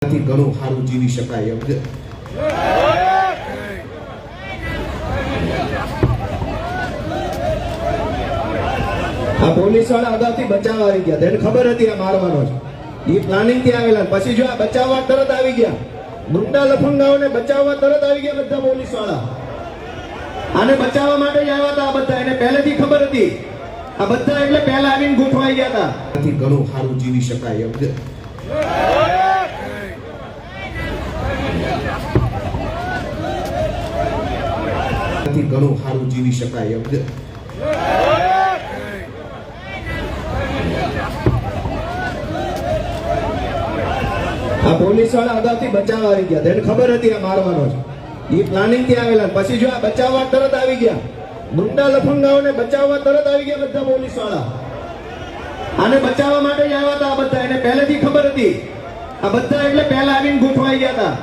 ઘણું સારું જીવી શકાય એમ છે। આ પોલીસ વાળા અગાઉથી બચાવવા આવી ગયા, તેને ખબર હતી આ મારવાનો છે, એ પ્લાનિંગ થી આવેલા, પછી જો આ બચાવવા તરત આવી ગયા, ગુંડા લફંગાઓને બચાવવા તરત આવી ગયા બધા પોલીસ વાળા, આને બચાવવા માટે જ આવ્યા હતા આ બધા, એને પહેલેથી ખબર હતી, આ બધા એટલે પહેલા આવીને ગોઠવાઈ ગયા હતા। ઘણું સારું જીવી શકાય એમ છે। ઘણું સારું જીવી શકાય એમ છે। આ પોલીસ વાળા અગાઉથી બચાવવા આવી ગયા, તેને ખબર હતી આ મારવાનો છે, એ પ્લાનિંગ થી આવેલા, પછી જો આ બચાવવા તરત આવી ગયા, ગુંડા લફંગાઓને બચાવવા તરત આવી ગયા બધા પોલીસ વાળા, આને બચાવવા માટે જ આવ્યા હતા આ બધા, એને પહેલેથી ખબર હતી, આ બધા એટલે પહેલા આવીને ગોઠવાઈ ગયા હતા।